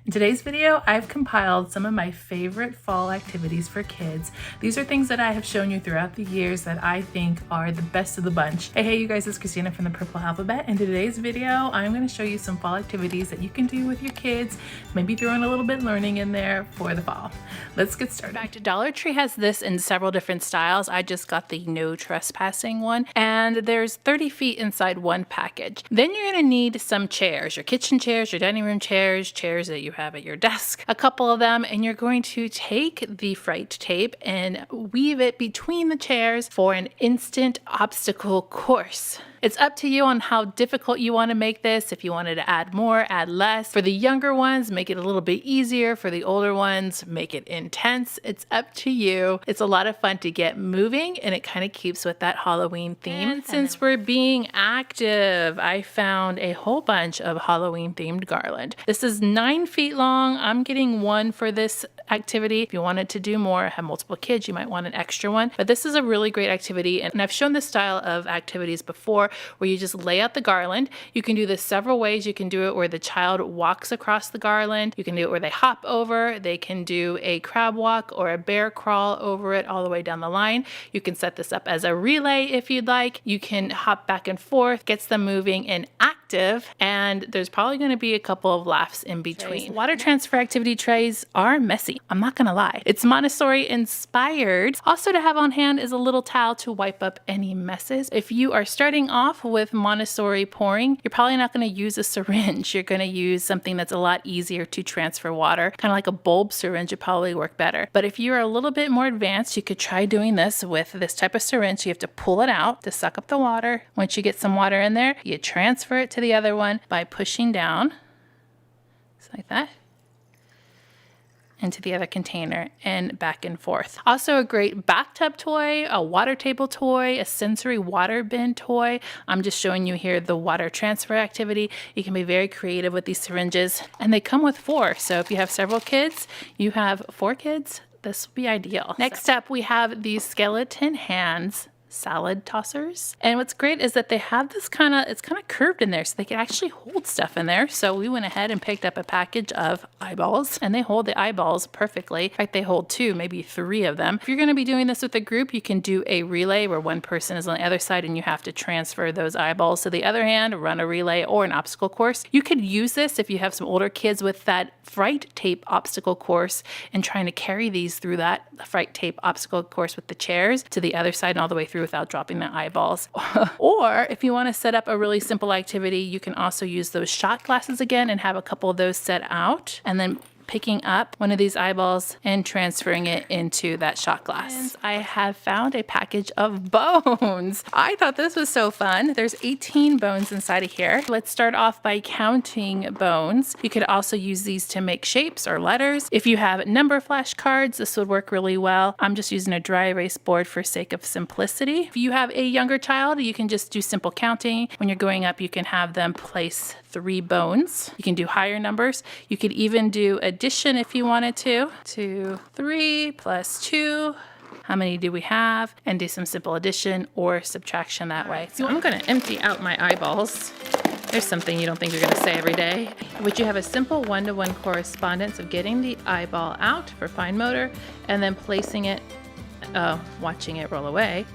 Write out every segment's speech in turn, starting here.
In today's video, I've compiled some of my favorite fall activities for kids. These are things that I have shown you throughout the years that I think are the best of the bunch. Hey you guys, it's Christina from the Purple Alphabet. In today's video, I'm going to show you some fall activities that you can do with your kids, maybe throw in a little bit learning in there for the fall. Let's get started. In fact, Dollar Tree has this in several different styles. I just got the no trespassing one, and there's 30 feet inside one package. Then you're going to need some chairs, your kitchen chairs, your dining room chairs, chairs that you have at your desk, a couple of them, and you're going to take the fright tape and weave it between the chairs for an instant obstacle course. It's up to you on how difficult you want to make this. If you wanted to add more, add less. For the younger ones, make it a little bit easier. For the older ones, make it intense. It's up to you. It's a lot of fun to get moving, and it kind of keeps with that Halloween theme. And since we're being active, I found a whole bunch of Halloween themed garland. This is 9 feet long. I'm getting one for this activity. If you wanted to do more, have multiple kids, you might want an extra one. But this is a really great activity, and I've shown this style of activities before where you just lay out the garland. You can do this several ways. You can do it where the child walks across the garland. You can do it where they hop over. They can do a crab walk or a bear crawl over it all the way down the line. You can set this up as a relay if you'd like. You can hop back and forth, gets them moving and active, and there's probably going to be a couple of laughs in between. Water transfer activity trays are messy. I'm not gonna lie. It's Montessori inspired. Also to have on hand is a little towel to wipe up any messes. If you are starting off with Montessori pouring, you're probably not gonna use a syringe. You're gonna use something that's a lot easier to transfer water. Kind of like a bulb syringe would probably work better. But if you're a little bit more advanced, you could try doing this with this type of syringe. You have to pull it out to suck up the water. Once you get some water in there, you transfer it to the other one by pushing down, just like that, into the other container and back and forth. Also a great bathtub toy, a water table toy, a sensory water bin toy. I'm just showing you here the water transfer activity. You can be very creative with these syringes, and they come with 4. So if you have several kids, you have 4 kids, this will be ideal. Next up, we have these skeleton hands salad tossers. And what's great is that they have this it's kind of curved in there, so they can actually hold stuff in there. So we went ahead and picked up a package of eyeballs, and they hold the eyeballs perfectly. In fact, they hold 2, maybe 3 of them. If you're going to be doing this with a group, you can do a relay where one person is on the other side and you have to transfer those eyeballs to the other hand, run a relay or an obstacle course. You could use this if you have some older kids with that fright tape obstacle course and trying to carry these through that fright tape obstacle course with the chairs to the other side and all the way through without dropping the eyeballs. Or if you want to set up a really simple activity, you can also use those shot glasses again and have a couple of those set out, and then picking up one of these eyeballs and transferring it into that shot glass. I have found a package of bones. I thought this was so fun. There's 18 bones inside of here. Let's start off by counting bones. You could also use these to make shapes or letters. If you have number flashcards, this would work really well. I'm just using a dry erase board for sake of simplicity. If you have a younger child, you can just do simple counting. When you're going up, you can have them place 3 bones. You can do higher numbers. You could even do addition if you wanted to. 2, 3 plus 2. How many do we have? And do some simple addition or subtraction that way. So I'm going to empty out my eyeballs. There's something you don't think you're going to say every day. Would you have a simple one-to-one correspondence of getting the eyeball out for fine motor and then placing it, watching it roll away,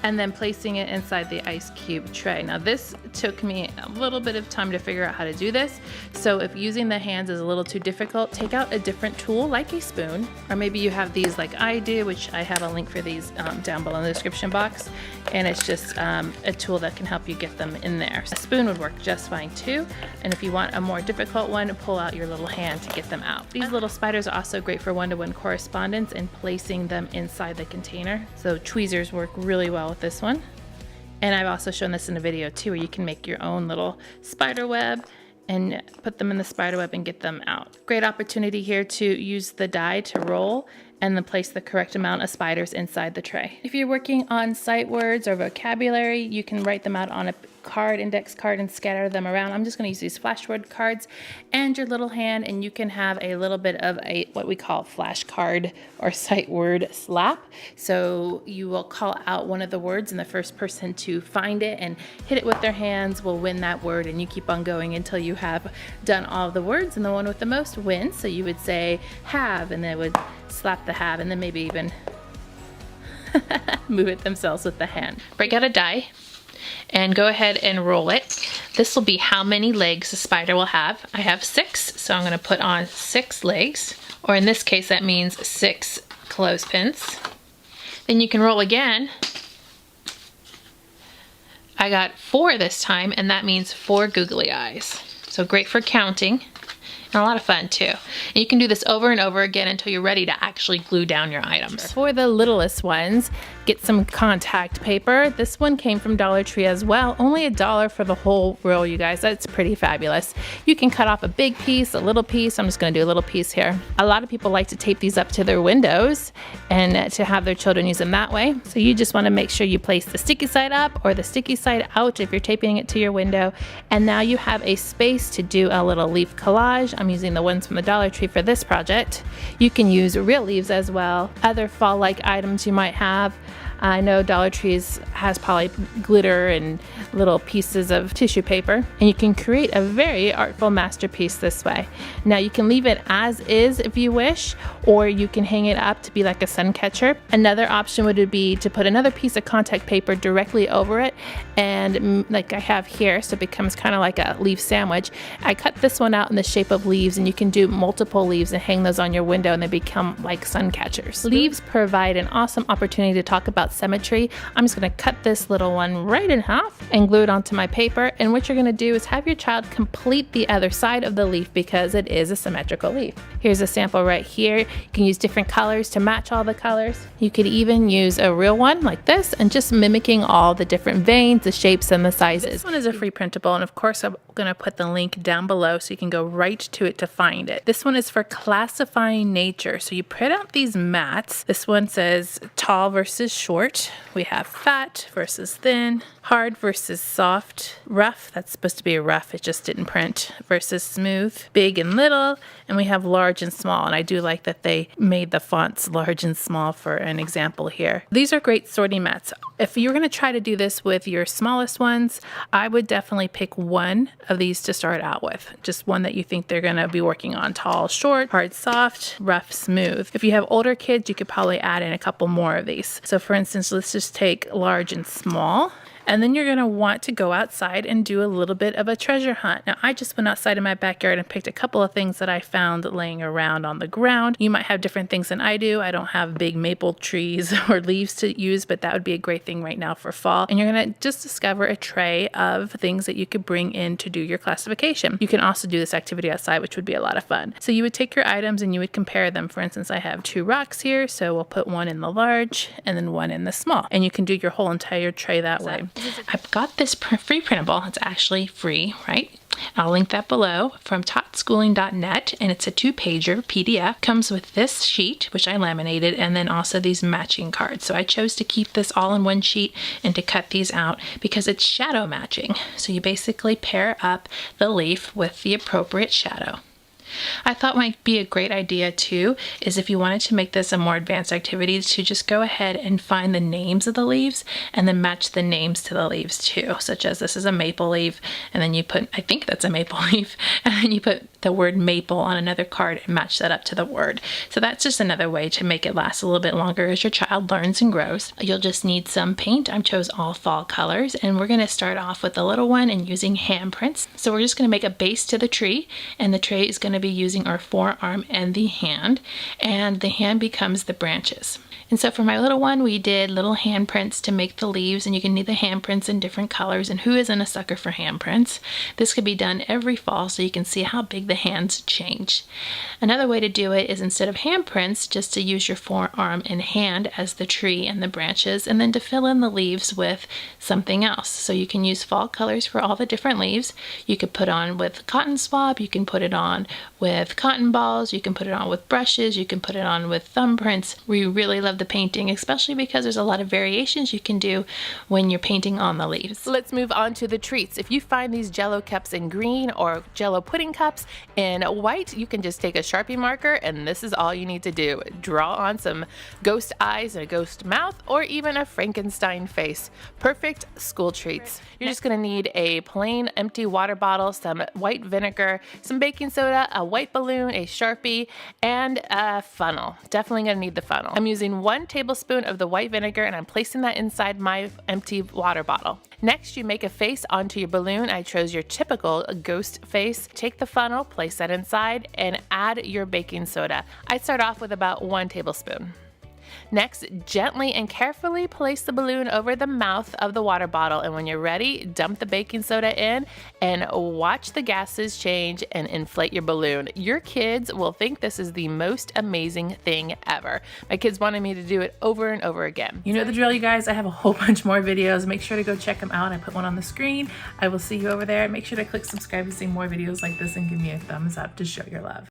and then placing it inside the ice cube tray. Now this took me a little bit of time to figure out how to do this. So if using the hands is a little too difficult, take out a different tool like a spoon, or maybe you have these like I do, which I have a link for these down below in the description box. And it's just a tool that can help you get them in there. A spoon would work just fine too. And if you want a more difficult one, pull out your little hand to get them out. These little spiders are also great for one-to-one correspondence and placing them inside the container. So tweezers work really well with this one. And I've also shown this in a video too, where you can make your own little spider web and put them in the spider web and get them out. Great opportunity here to use the die to roll and then place the correct amount of spiders inside the tray. If you're working on sight words or vocabulary, you can write them out on a card, index card, and scatter them around. I'm just going to use these flashword cards and your little hand, and you can have a little bit of a what we call flashcard or sight word slap. So you will call out one of the words, and the first person to find it and hit it with their hands will win that word, and you keep on going until you have done all of the words, and the one with the most wins. So you would say have, and they would slap the have, and then maybe even move it themselves with the hand. Break out a die and go ahead and roll it. This will be how many legs the spider will have. I have 6, so I'm going to put on 6 legs, or in this case that means 6 clothespins. Then you can roll again. I got 4 this time, and that means 4 googly eyes. So great for counting. And a lot of fun too. And you can do this over and over again until you're ready to actually glue down your items. For the littlest ones, get some contact paper. This one came from Dollar Tree as well. Only $1 for the whole roll, you guys. That's pretty fabulous. You can cut off a big piece, a little piece. I'm just gonna do a little piece here. A lot of people like to tape these up to their windows and to have their children use them that way. So you just wanna make sure you place the sticky side up or the sticky side out if you're taping it to your window. And now you have a space to do a little leaf collage. I'm using the ones from the Dollar Tree for this project. You can use real leaves as well. Other fall-like items you might have. I know Dollar Tree's has probably glitter and little pieces of tissue paper, and you can create a very artful masterpiece this way. Now you can leave it as is if you wish, or you can hang it up to be like a sun catcher. Another option would be to put another piece of contact paper directly over it, and like I have here, so it becomes kind of like a leaf sandwich. I cut this one out in the shape of leaves, and you can do multiple leaves and hang those on your window, and they become like sun catchers. Leaves provide an awesome opportunity to talk about symmetry. I'm just going to cut this little one right in half and glue it onto my paper, and what you're going to do is have your child complete the other side of the leaf because it is a symmetrical leaf. Here's a sample right here. You can use different colors to match all the colors. You could even use a real one like this and just mimicking all the different veins, the shapes, and the sizes. This one is a free printable, and of course I'm going to put the link down below so you can go right to it to find it. This one is for classifying nature. So you print out these mats. This one says tall versus short. We have fat versus thin, hard versus soft, rough, that's supposed to be a rough, it just didn't print, versus smooth, big and little, and we have large and small. And I do like that they made the fonts large and small for an example here. These are great sorting mats. If you're going to try to do this with your smallest ones, I would definitely pick one of these to start out with. Just one that you think they're going to be working on. Tall, short, hard, soft, rough, smooth. If you have older kids, you could probably add in a couple more of these. So for instance, let's just take large and small. And then you're going to want to go outside and do a little bit of a treasure hunt. Now, I just went outside in my backyard and picked a couple of things that I found laying around on the ground. You might have different things than I do. I don't have big maple trees or leaves to use, but that would be a great thing right now for fall. And you're going to just discover a tray of things that you could bring in to do your classification. You can also do this activity outside, which would be a lot of fun. So you would take your items and you would compare them. For instance, I have 2 rocks here, so we'll put one in the large and then one in the small. And you can do your whole entire tray that way. I've got this free printable. It's actually free, right? I'll link that below from totschooling.net, and it's a 2-pager PDF. Comes with this sheet, which I laminated, and then also these matching cards. So I chose to keep this all in one sheet and to cut these out because it's shadow matching. So you basically pair up the leaf with the appropriate shadow. I thought might be a great idea too is if you wanted to make this a more advanced activity to just go ahead and find the names of the leaves and then match the names to the leaves too, such as this is a maple leaf, and then you put, I think that's a maple leaf, and then you put the word maple on another card and match that up to the word. So that's just another way to make it last a little bit longer as your child learns and grows. You'll just need some paint. I chose all fall colors, and we're going to start off with the little one and using handprints. So we're just going to make a base to the tree, and the tree is going to be using our forearm and the hand becomes the branches. And so for my little one, we did little handprints to make the leaves, and you can need the handprints in different colors, and who isn't a sucker for handprints? This could be done every fall so you can see how big the hands change. Another way to do it is, instead of handprints, just to use your forearm and hand as the tree and the branches, and then to fill in the leaves with something else. So you can use fall colors for all the different leaves. You could put on with cotton swab, you can put it on with cotton balls, you can put it on with brushes, you can put it on with thumbprints. We really love the painting, especially because there's a lot of variations you can do when you're painting on the leaves. Let's move on to the treats. If you find these Jello cups in green or Jello pudding cups in white, you can just take a Sharpie marker, and this is all you need to do. Draw on some ghost eyes and a ghost mouth, or even a Frankenstein face. Perfect school treats. You're just gonna need a plain empty water bottle, some white vinegar, some baking soda, a white balloon, a Sharpie, and a funnel. Definitely gonna need the funnel. I'm using 1 tablespoon of the white vinegar, and I'm placing that inside my empty water bottle. Next, you make a face onto your balloon. I chose your typical ghost face. Take the funnel, place that inside, and add your baking soda. I start off with about 1 tablespoon. Next, gently and carefully place the balloon over the mouth of the water bottle, and when you're ready, dump the baking soda in and watch the gases change and inflate your balloon. Your kids will think this is the most amazing thing ever. My kids wanted me to do it over and over again. You know the drill, you guys. I have a whole bunch more videos. Make sure to go check them out. I put one on the screen. I will see you over there. Make sure to click subscribe to see more videos like this and give me a thumbs up to show your love.